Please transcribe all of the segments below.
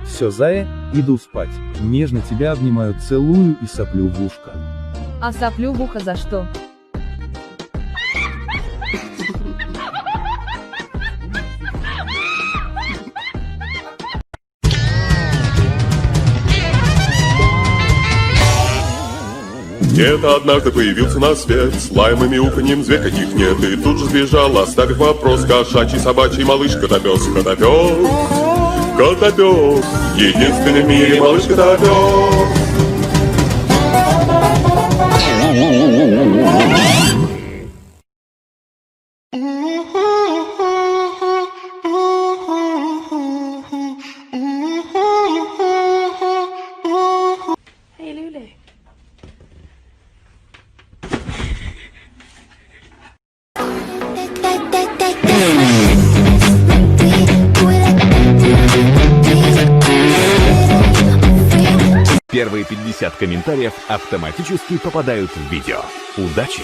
Все, зая, иду спать. Нежно тебя обнимаю, целую и соплю в ушко. А соплю в ухо за что? Где-то однажды появился на свет с лаем и мяуканьем зверь, каких нет, и тут же сбежал, оставив вопрос: кошачий, собачий, малыш, котопес, котопес, котопес, единственный в мире малыш котопес. Первые 50 комментариев автоматически попадают в видео. Удачи!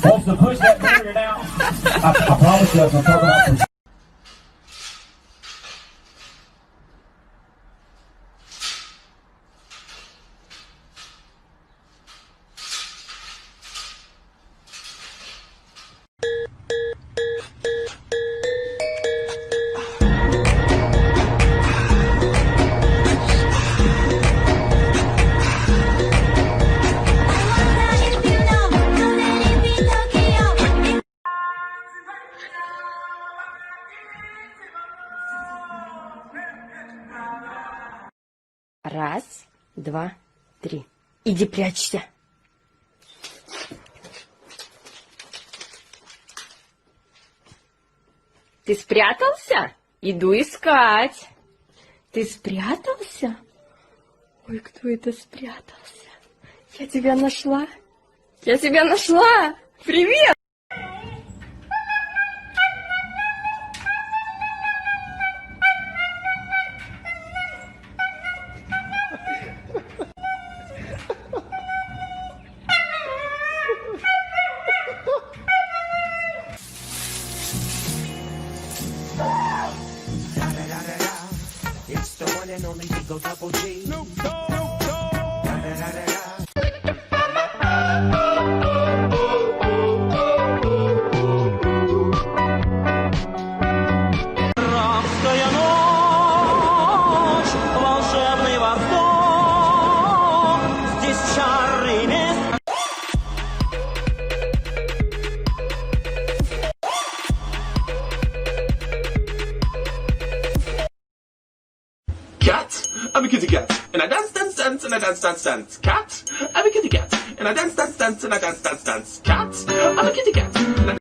Also push that barrier down. I promise you, I'm talking about some. Раз, два, три. Иди прячься. Ты спрятался? Иду искать. Ты спрятался? Ой, кто это спрятался? Я тебя нашла. Я тебя нашла. Привет! Cat, I'm a kitty cat, and I dance, dance, dance, and I dance, dance, dance. Cat, I'm a kitty cat, and I dance, dance, dance, and I dance, dance, dance. Cat, I'm a kitty cat. And I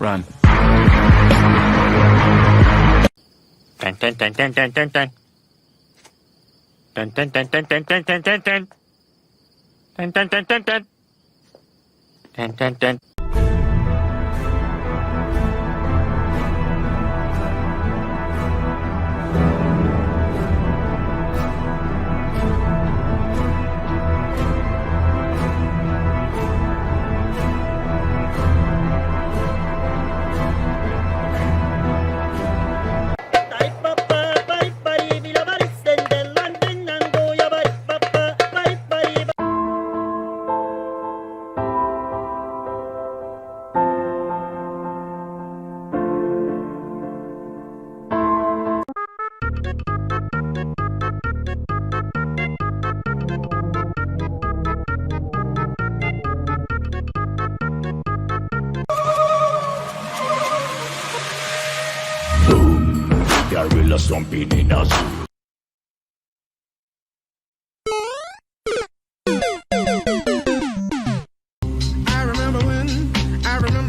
Run. Dun dun dun dun dun dun dun. Dun dun dun dun dun dun dun dun dun. Dun dun dun dun dun. Dun dun dun. zombie in a zoo.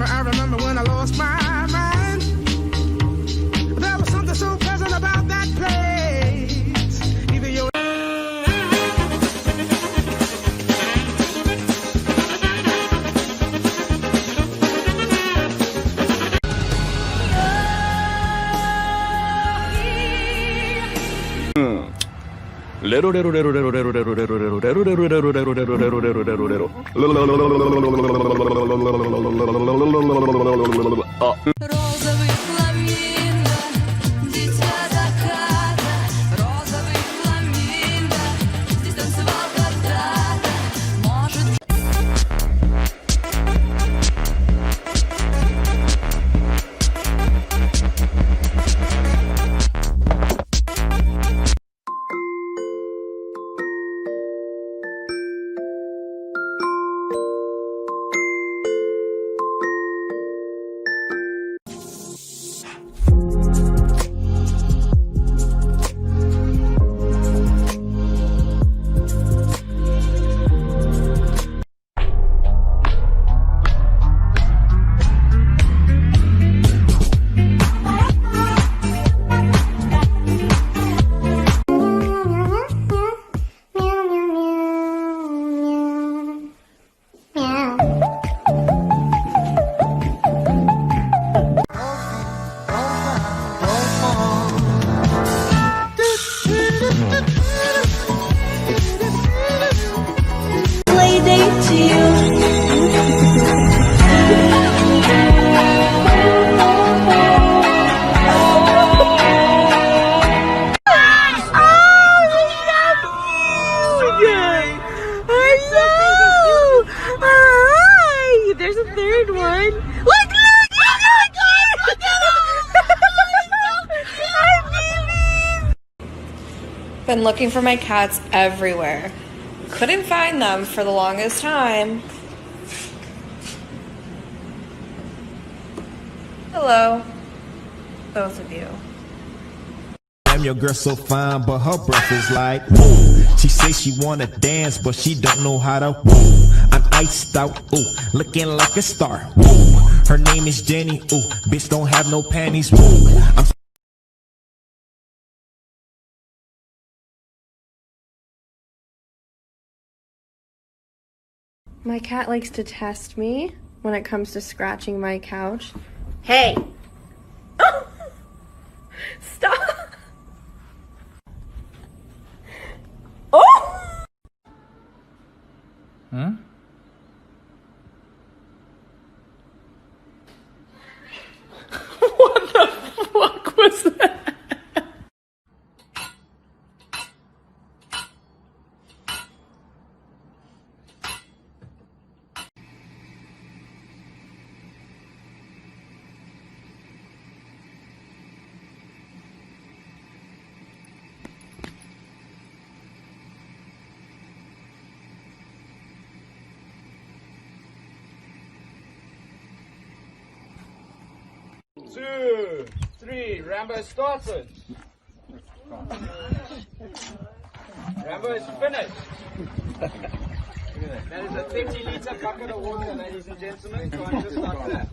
I remember when I lost my mind. There was something so pleasant about that place. Either you're Розовый фламинго, дитя заката. Розовый фламинго, здесь танцевал когда-то. Может... There's a third one. Look! Hi, babies! Been looking for my cats everywhere. Couldn't find them for the longest time. Hello, both of you. Damn, your girl so fine, but her breath is like woo. She say she wanna dance, but she don't know how to woo. I'm iced out, ooh, looking like a star. Woo. Her name is Jenny, ooh, bitch don't have no panties. Woo. I'm My cat likes to test me when it comes to scratching my couch. Hey! Stop! Oh! Huh? What the fuck was that? Two, three, Rambo started. Rambo is finished. That is a 30-liter bucket of water, ladies and gentlemen. So I'm just like that.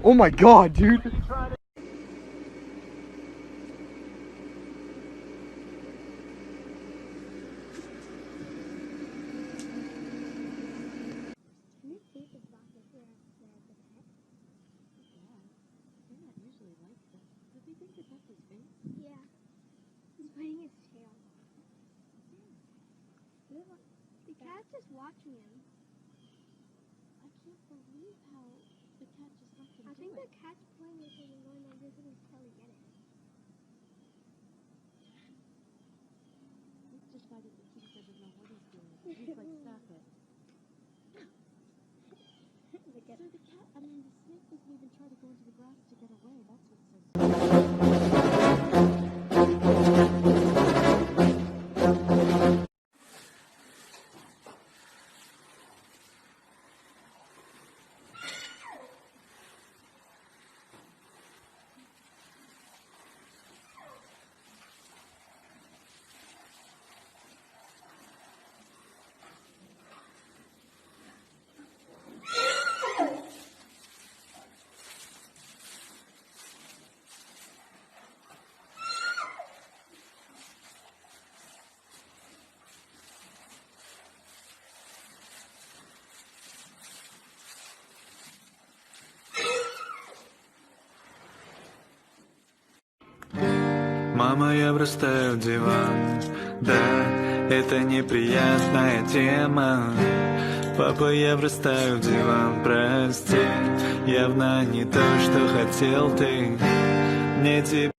Oh my god, dude. The cat's just watching him. I can't believe how the cat just let him. I think the cat's playing with him and going like this and he's trying to get it. He's decided that he doesn't know what he's doing. He's like, stop it. So the cat, the snake doesn't even try to go into the grass to get away. That's what's so Мама, я врастаю в диван. Да, это неприятная тема. Папа, я врастаю в диван. Прости, явно не то, что хотел ты. Мне тебя...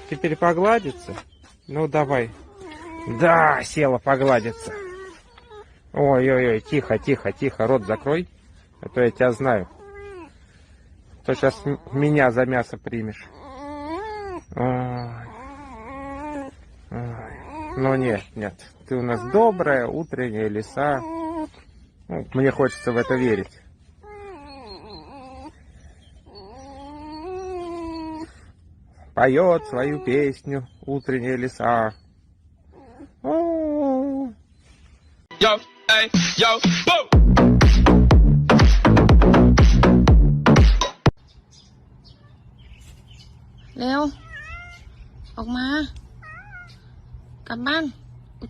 Теперь погладиться? Ну давай. Да, села погладиться. Ой-ой-ой, тихо, тихо, тихо, рот закрой. А то я тебя знаю. То сейчас меня за мясо примешь. Ой. Ой. Ну нет, нет. Ты у нас добрая, утренняя лиса. Ну, мне хочется в это верить. Поет свою песню утренняя лиса. Йоу, эй, йоу, боу! Leo ออกมา กลับบ้าน อุ๊ย